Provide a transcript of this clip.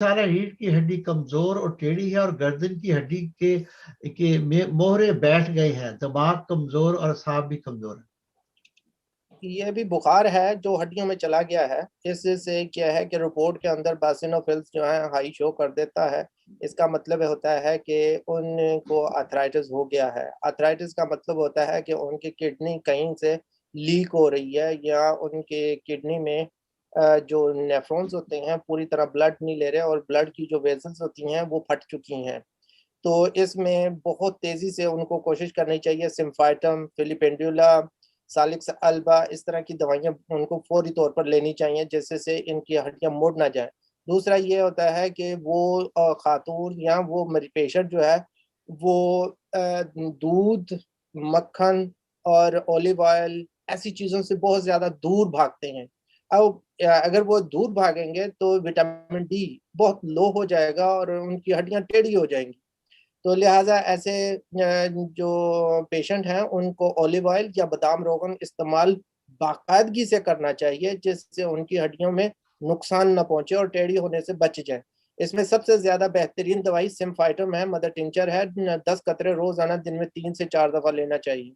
सारा रीढ़ की हड्डी कमजोर और टेढ़ी है और गर्दन की हड्डी के मोहरे बैठ गए हैं, दिमाग कमजोर और असाब भी कमजोर है। ये भी बुखार है जो हड्डियों में चला गया है। इससे क्या है कि रिपोर्ट के अंदर बासिनोफिल्स जो है हाई शो कर देता है। इसका मतलब होता है कि उनको आर्थराइटिस हो गया है। आर्थराइटिस का मतलब होता है कि उनकी किडनी कहीं से लीक हो रही है, या उनके किडनी में जो नेफ्रॉन्स होते हैं पूरी तरह ब्लड नहीं ले रहे, और ब्लड की जो वेसल्स होती हैं वो फट चुकी हैं। तो इसमें बहुत तेजी से उनको कोशिश करनी चाहिए। सिम्फाइटम, फिलिपेंडुला, सालिक्स अल्बा, इस तरह की दवाइयां उनको फौरी तौर पर लेनी चाहिए, जिससे से इनकी हड्डियां मुड़ ना जाए। दूसरा ये होता है कि वो खातून या वो पेशेंट जो है वो दूध, मक्खन और ऑलिव ऑयल ऐसी चीज़ों से बहुत ज़्यादा दूर भागते हैं। अब अगर वो दूर भागेंगे तो विटामिन डी बहुत लो हो जाएगा और उनकी हड्डियां टेढ़ी हो जाएंगी। तो लिहाजा ऐसे जो पेशेंट हैं उनको ऑलिव ऑयल या बादाम रोगन इस्तेमाल बाकायदगी से करना चाहिए, जिससे उनकी हड्डियों में नुकसान न पहुंचे और टेढ़ी होने से बच जाए। इसमें सबसे ज्यादा बेहतरीन दवाई सिम्फाइटम है, मदर टिंचर है। 10 कतरे रोजाना दिन में 3 से 4 दफा लेना चाहिए।